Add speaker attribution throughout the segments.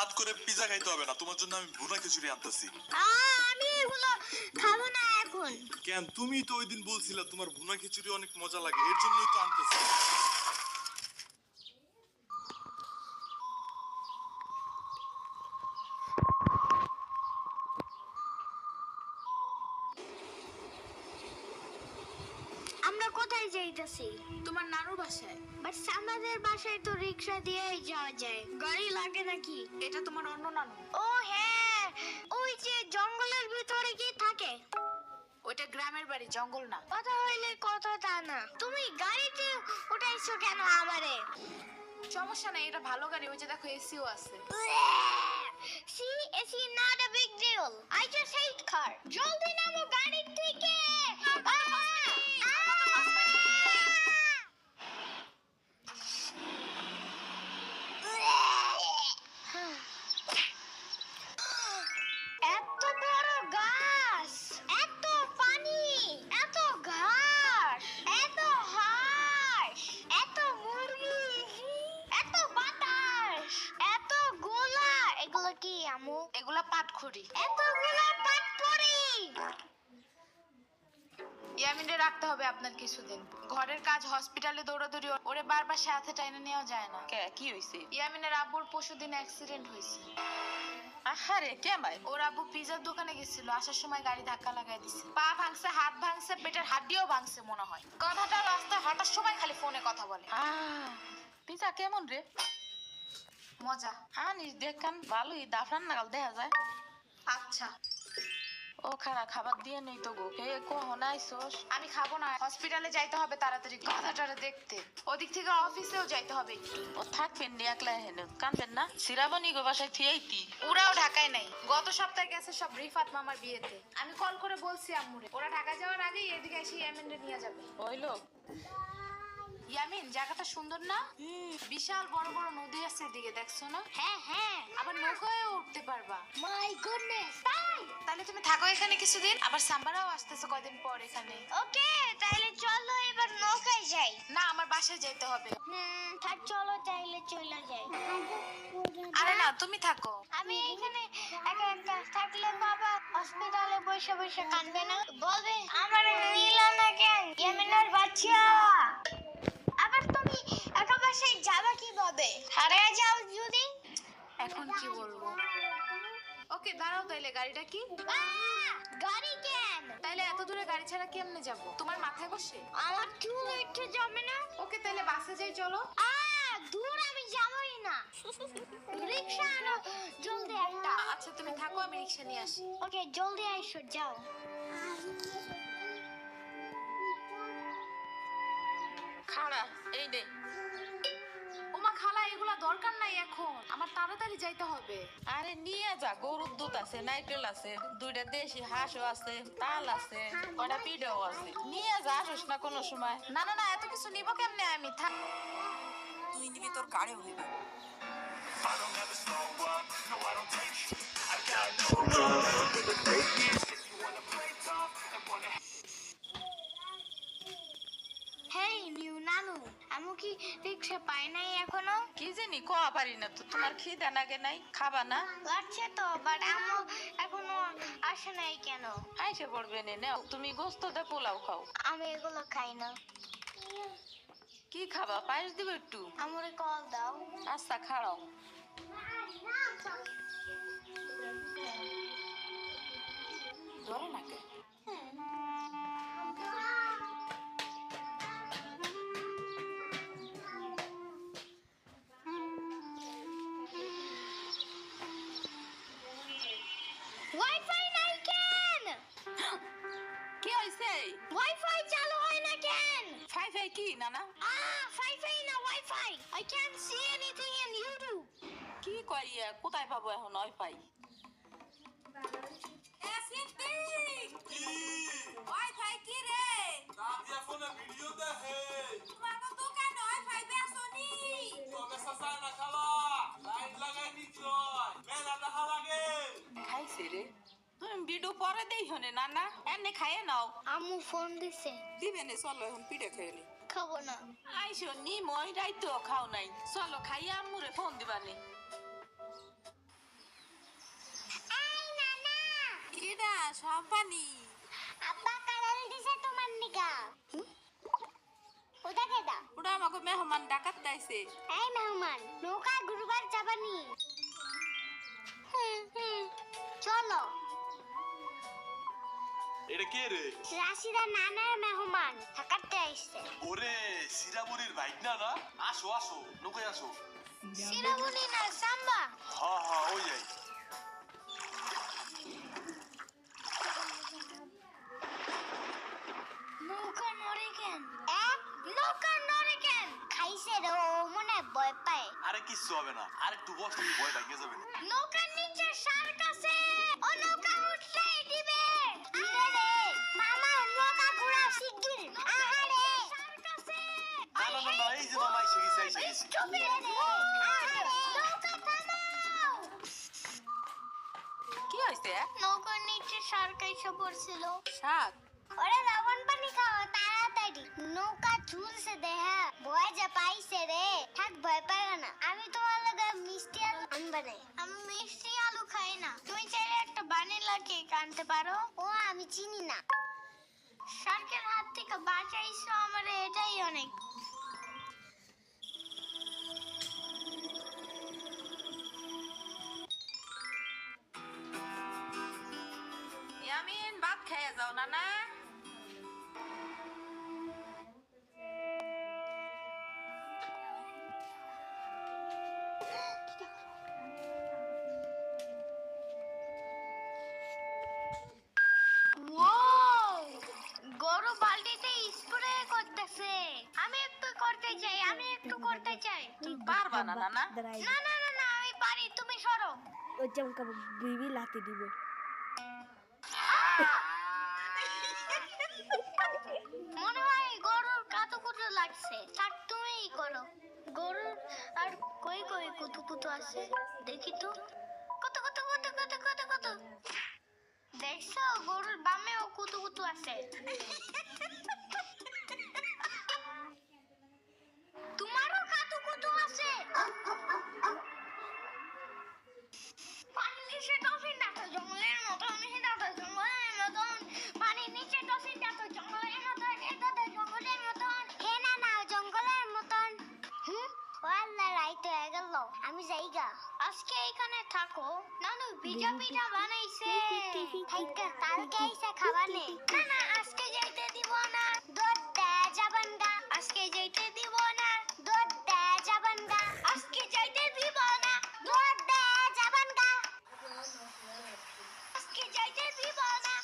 Speaker 1: রাত করে পিজা খাইতে হবে না, তোমার জন্য আমি ভুনা খিচুড়ি আনতেছি।
Speaker 2: আমি এগুলো খাবো না এখন।
Speaker 1: কেন? তুমি তো ওই দিন বলছিলা তোমার ভুনা খিচুড়ি অনেক মজা লাগে, এর জন্যই তো আনতেছি।
Speaker 2: আমরা কোথায় যাইতেছি?
Speaker 3: তোমার নানুর বাসায়।
Speaker 2: বাট আমাদের বাসায় তো রিক্সা দিয়েই যাওয়া যায়, গাড়ি লাগে নাকি?
Speaker 3: এটা তোমার অন্য নানু।
Speaker 2: ও হ্যাঁ, ওই যে জঙ্গলের ভিতরে কি থাকে?
Speaker 3: ওইটা গ্রামের বাড়ি, জঙ্গল না।
Speaker 2: কথা হইলে কথা তা না। তুমি গাড়িতে উঠাইছো কেন আমারে?
Speaker 3: সমস্যা নাই, এটা ভালো গাড়ি। ওই যে দেখো এসিও আছে।
Speaker 2: See, it's not a big deal. I just hate car. জলদি নামো গাড়ি থেকে। এত বড় গাছ, এত পানি, এত ঘাস, এত হাঁস, এত মুরগি, এত বাতাস, এত গোলা। এগুলো কি আমু?
Speaker 3: এগুলা পাটখড়ি।
Speaker 2: এতগুলো পাটপড়ি।
Speaker 3: ইয়ামিনে রাখতে হবে আপনার কিছুদিন। ঘরের কাজ, হসপিটালে দৌড়াদৌড়ি, ওরে বারবার সাথে টাইনে নেওয়া যায় না।
Speaker 4: কি হইছে?
Speaker 3: ইয়ামিনের আব্বুর পরশুদিন অ্যাক্সিডেন্ট হয়েছে।
Speaker 4: আহারে কেমাই?
Speaker 3: ওর আব্বু পিজার দোকানে গেছিল, আসার সময় গাড়ি ধাক্কা লাগাই দিছে। পা ভাঙছে, হাত ভাঙছে, পেটের হাড্ডিও ভাঙছে মনে হয়। কথাটা রাস্তায় হাঁটার সময় খালি ফোনে কথা বলে।
Speaker 4: পিজা কেমন রে?
Speaker 3: মজা।
Speaker 4: আনিস দেখান, ভালোই দাফরান নাগাল দেখা যায়।
Speaker 3: আচ্ছা।
Speaker 4: ও খারা খাবার দিয়ে নেই তো গো, কে কখন আইসোস?
Speaker 3: আমি খাবো না, হসপিটালে যাইতে হবে তাড়াতাড়ি গাধাটারে দেখতে। ওদিক থেকে অফিসেও যাইতে হবে একটু।
Speaker 4: ও থাকবেন নি একলা হেনে, কানবেন না? সিরাবনি গো বাসায় থিয়েইতি।
Speaker 3: ওরাও ঢাকায় নাই, গত সপ্তাহে গেছে সব রিফাত মামার বিয়েতে। আমি কল করে বলছি আম্মুরে, ওরা ঢাকা যাওয়ার আগেই এদিকে এসে ইয়ামিনরে নিয়ে যাবে।
Speaker 4: হইলো?
Speaker 3: ইয়ামিন, জায়গাটা সুন্দর না? বিশাল বড় বড় নদী আছে এদিকে, দেখছো না?
Speaker 2: হ্যাঁ হ্যাঁ,
Speaker 3: আবার নৌকায়ও উঠতে পারবা।
Speaker 2: My goodness. তাই?
Speaker 3: তাহলে তুমি থাকো এখানে কিছুদিন, আবার সাম্বারাও আসতেছে কয়দিন পর এখানে।
Speaker 2: ওকে, তাহলে চলো এবার নৌকায় যাই।
Speaker 3: না, আমার বাসায় যাইতে হবে।
Speaker 2: থাক, চলো তাহলে চলে যাই।
Speaker 3: আরে না, তুমি থাকো।
Speaker 2: আমি এখানে একা একা থাকলে বাবা হসপিটালে বসে বসে কাঁদবে না? বলবে আমার নিলা না কেন ইয়ামিনের বাচ্চা? আবার তুমি একা বাসায় যাবা কিভাবে? হারিয়ে যাও যদি?
Speaker 3: এখন কি বলবো? ওকে দাঁড়াও, তাইলে গাড়িটা কি?
Speaker 2: গাড়ি কেন?
Speaker 3: তাইলে এত দূরে গাড়ি ছাড়া কেমনে যাব? তোমার মাথায় বসে?
Speaker 2: আমার চুল উঠে যাবে না?
Speaker 3: ওকে তাইলে বাসে যাই, চলো।
Speaker 2: দূর আমি যাবই না। রিক্সা আনো জলদি একটা।
Speaker 3: আচ্ছা তুমি থাকো, আমি রিক্সা নিয়ে আসি।
Speaker 2: ওকে, জলদি আইসো, যাও।
Speaker 4: খাড়া এই নে।
Speaker 3: ওমা খালা, এগুলা দরকার নাই এখন, আমার তাড়াতাড়ি যাইতে হবে।
Speaker 4: আরে নিয়ে যা, গরুর দুধ আছে, নাইকেল আছে, দুইটা দেশি হাঁসও আছে, তাল আছে, কয়টা পিঠাও আছে। নিয়ে যা, আসিস না কোনো সময়।
Speaker 3: না না না, এত কিছু নিব কেমনে আমি? থাক।
Speaker 4: তুই নিবি, তোর গাড়িও নিবি।
Speaker 2: হেই নিউ নানু, আমি কি রিক্সা পাই নাই এখনো?
Speaker 4: কি জানি কোয়া পারি না তো। তোমার খিদে নাগে নাই? খাবা না?
Speaker 2: লাগছে তো, বাট আমু এখনো আসে নাই কেন?
Speaker 4: আইসে পড়বে নে, নাও তুমি গোস্ত দে পোলাও খাও।
Speaker 2: আমি এগুলো খাই না।
Speaker 4: কি খাবা? পায়েস দিব একটু?
Speaker 2: আমরে কল দাও।
Speaker 4: আচ্ছা খাড়াও।
Speaker 3: ধরে নাকি?
Speaker 2: ওয়াইফাই নাই কেন?
Speaker 4: কি হইছে?
Speaker 2: ওয়াইফাই চালু হয় না কেন?
Speaker 4: ফাই কি নানা?
Speaker 2: ওয়াইফাই না, wifi. I can't see anything in YouTube.
Speaker 4: কি করিয়া কোথায় পাবো এখন ওয়াইফাই? ওয়াইফাই কি রে?
Speaker 1: নাদিয়া ফোনে ভিডিও দেখে।
Speaker 4: তোমার দোকানে ওয়াইফাই বেসনি?
Speaker 1: তবে সাসা না খালা, লাইট লাগাই নিচ্ছয়, মেলা দেখা লাগে।
Speaker 4: খাইছে রে। তুমি ভিডিও পরে দেই হনে নানা, এনে খাইয়ে নাও।
Speaker 2: আমু ফোন দিছে।
Speaker 4: দিবে নে, চলো এখন পিঠে খেয়ে নি।
Speaker 2: খাবো না।
Speaker 4: আইসো নি, মই রাইতো খাও নাই। চলো খাইয়া আম্মুরে ফোন দিবানি। না সব পানি।
Speaker 2: আব্বা কারেল দিছে তোমার নিগা ওটা কেডা
Speaker 4: ওটা আমাকে মেহমান ডাকাত দাইছে।
Speaker 2: এই মেহমান নৌকা ঘুরবার যাবানি চলো
Speaker 1: এটা কে রে?
Speaker 2: রাশিদা নানার মেহমান থাকাতে আইছে
Speaker 1: ওরে সিরাবুরির ভাই না না? আসো আসো নৌকায় আসো।
Speaker 2: সিরাবুনি না সাম্বা
Speaker 1: হ্যাঁ হ্যাঁ ওই যাই।
Speaker 2: নৌকা নড়ে কেন নৌকা নড়ে কেন খাইছে রে ও মনে হয় ভয় পায়
Speaker 1: আরে কিচ্ছু হবে না, আর একটু বসলেই ভয় ভেঙে যাবে না।
Speaker 2: নৌকার নিচে শার্ক আছে ও নৌকা উঠলেই দিবে আরে মামা নৌকা ঘোরা শিগগির আহারে শার্ক আছে
Speaker 1: না না না না, এই যে মামা এসে গেছে এসে গেছে।
Speaker 2: চুপে রে আহারে নৌকা থামাও
Speaker 4: কি হইছে?
Speaker 2: নৌকার নিচে শার্ক এসে পড়ছিল
Speaker 4: শাক।
Speaker 2: ওরে লবণ পানি খাও তাড়াতাড়ি নৌকা ঝুলছে দেহা ভয় যা পাইছে রে থাক ভয় পাইও না আমি তোমার লগে মিষ্টি আলু আনবা রে আমি মিষ্টি আলু খাই না তুমি চাইলে একটা ভ্যানিলা কেক আনতে পারো ও আমি চিনি না শার্কের হাত থেকে বাঁচাইছো আমার এটাই অনেক
Speaker 4: ইয়ামিন ভাত খেয়ে যাও না না।
Speaker 2: ওয়াও গরু বালতিতে স্প্রে করতেছে আমি একটু করতে চাই
Speaker 4: তুমি পারবা না না না।
Speaker 2: না না না না আমি পারি তুমি সরো
Speaker 5: ও চমকা বিবি লাতি দিবে
Speaker 2: মনে হয় গরুর কাতুকুতু লাগছে থাক তুমিই করো গরুর আর কই কই কুতুকুতু আছে দেখি তো কত কত কত কত কত কত দেখছো গরুর বামেও কুতুকুতু আছে তোমারও কাতুকুতু আছে পানির নিচে ডলফিন দেখো জঙ্গলের মতন পানির নিচে ডলফিন দেখো জঙ্গলের মতন জঙ্গলের মতন হে না না জঙ্গলের মতন ওয়াল্লাহ রাইত হয়ে গেল আমি যাইগা আজকে এখানে থাকো নানু ভিজা পিঠা বানাইছে থাইকা কালকে আইসা খাবানে না না আজকে যাইতে দিব না দুধ দে যাবানগা আজকে যাইতে দিব না দুধ দে যাবানগা আজকে যাইতে দিব না দুধ দে যাবানগা আজকে যাইতে দিব না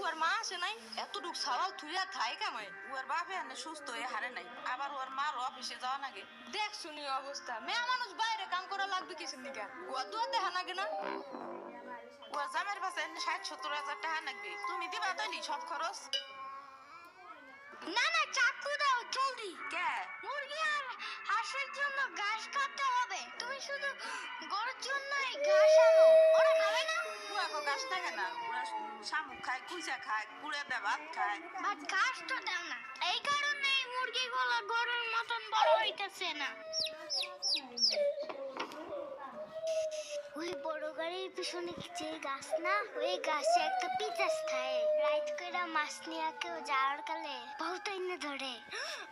Speaker 4: ওর মা আসে নাই এতটুক সালাল থুইয়া থাই কামাই। ওর বাপে আনে সুস্থ হয়ে হারে নাই আবার ওর মার অফিসে যাওয়া নাগে। দেখ শুনি অবস্থা মেয়ে মানুষ বাইরে কাম করা লাগবে কিসের দিকে ও তো দেখা নাগে না। ওর জামের পাশে ৬০-৭০ হাজার টাকা লাগবে তুমি দিবা তৈরি সব খরচ।
Speaker 2: না না চাকু দাও জলদি
Speaker 4: কে
Speaker 2: মুরগি আর হাঁসের জন্য ঘাস কাটতে হবে তুমি শুধু গরুর জন্য এই ঘাস আনো ওরা খাবে না
Speaker 4: ওরা তো গাছ থাকে না ওরা শামুক খায় কুইচা খায় কুড়ে দেয় ভাত খায়।
Speaker 2: বাট ঘাস তো দাও না এই কারণে এই মুরগিগুলো গরুর মতন বড় হইতেছে না ওই বড় গাড়ির পিছনে যে গাছ না ওই গাছে একটা পিতাস খায় রাইত করে মাছ নিয়ে কেউ যাওয়ার কালে বহুত এনে ধরে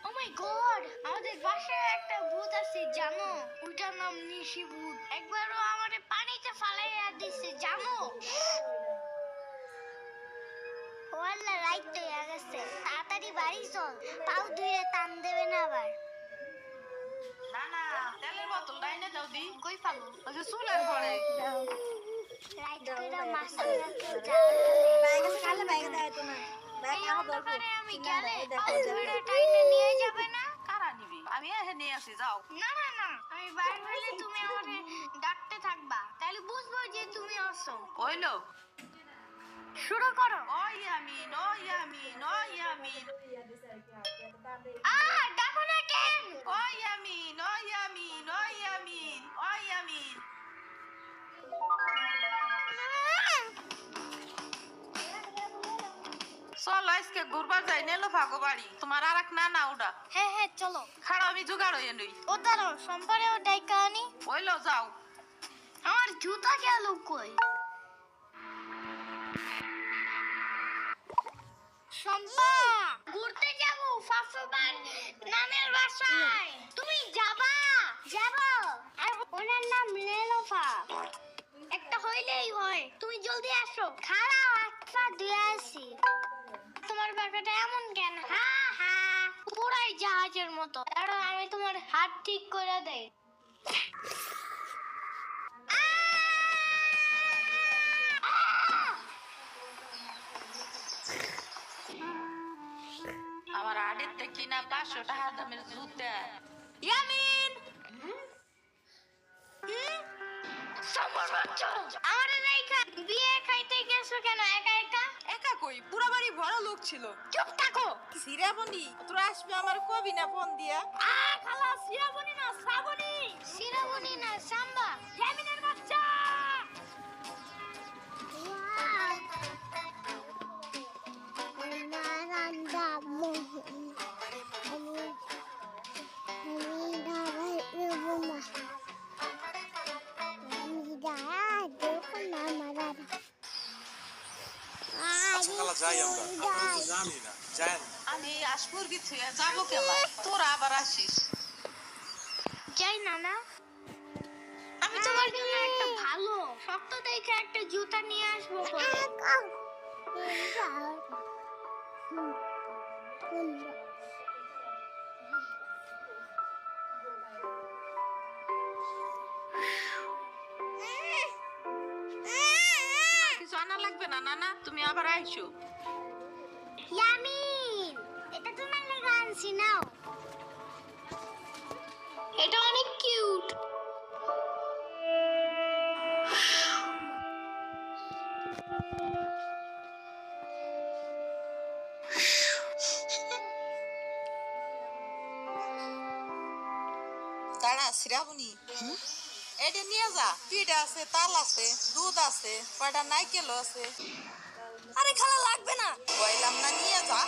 Speaker 2: ও মাই গড আমাদের বাসায় একটা ভূত আছে জানো ওটার নাম নিশি ভূত একবারও আমারে পানিতে ফালাইয়া দিছে জানো ওয়াল্লা রাইত হয়ে গেছে তাড়াতাড়ি বাড়ি চল পাও ধুয়ে টান দেবে না আবার
Speaker 4: না না তেলের বোতল ডাইনে দাও দি
Speaker 2: কই পাবো
Speaker 4: ওই যে চুলের পরে
Speaker 2: রাইত করে মাছ নিয়ে কেউ যাওয়ার কালে
Speaker 5: বাইকে দেয় তো না
Speaker 2: এই অন্ধকারে আমি গেলে পাও ধুয়ে টাইনে নিয়ে যাবে না
Speaker 4: কারা নিবি আমি এসে নিয়ে আসি যাও।
Speaker 2: না না না আমি বাইরে হলে তুমি আমাকে ডাকতে থাকবা তাহলে বুঝবো যে তুমি আসো
Speaker 4: হইলো
Speaker 2: শুরু করো
Speaker 4: ও ইয়ামিন ও ইয়ামিন ও ইয়ামিন
Speaker 2: ডাকো না কেন
Speaker 4: ও ইয়ামিন ও ইয়ামিন ও ইয়ামিন ও ইয়ামিন। চলো আজকে ঘুরবার যাই নেলো ফাগো বাড়ি তোমার আর এক না ওটা
Speaker 2: হ্যাঁ হ্যাঁ চলো
Speaker 4: খাড়া আমি জোগাড় হয়ে নই
Speaker 2: ও দাঁড়াও সম্পারেও ডাইকা আনি
Speaker 4: হইলো যাও।
Speaker 2: আমার জুতা গেল কই শম্পা ঘুরতে যাব ফাফুবার নামের বাসায় তুমি যাবা? যাব। আর ওনার নাম লেলোফা। একটা হইলেই হয়, তুমি জলদি আসো। খারাপ আচ্ছা দিয়ে আসি। তোমার বাবাটা এমন কেন? হা হা পুরাই জাহাজের মতো। দাঁড়াও আমি তোমার হাত ঠিক করে দেই।
Speaker 4: আমার আড়িতে কিনা 500 টাকা দামের জুতা। ইয়ামিন
Speaker 2: আমার রেখা বিয়ে খাইতে গেছো কেন একা একা?
Speaker 4: একা কই, পুরা বাড়ি ভরা লোক ছিল।
Speaker 2: চুপ থাকো।
Speaker 4: সিরাবনি তোরা আসবে আমার কবি না ফোন দিয়া।
Speaker 2: খালা সিরাবনি না শ্রাবণী। সিরাবনি না সাম্বা। ইয়ামিনের বাচ্চা।
Speaker 1: আচ্ছা খালা যাই আমরা, আপনি তো জানি না, যাই।
Speaker 4: আমি আশমুরগি থুয়া যাবো কেমন, তোরা আবার আসিস।
Speaker 2: যাই নানা। আমি তোমার জন্য একটা ভালো শক্ত দেখে একটা জুতা নিয়ে আসবো।
Speaker 4: কিছু আনা লাগবে না নানা, তুমি আবার আইসো।
Speaker 2: ইয়ামিন এটা তোমার লাগা আনছি নাও। এটা অনেক কিউট।
Speaker 4: দাঁড়া শ্রাবণী, এটা নিয়ে যা। পিঠা আছে, তাল আছে, দুধ আছে, কয়টা নাইকেলও আছে। আরে খালা লাগবে না, কইলাম না নিয়ে যা।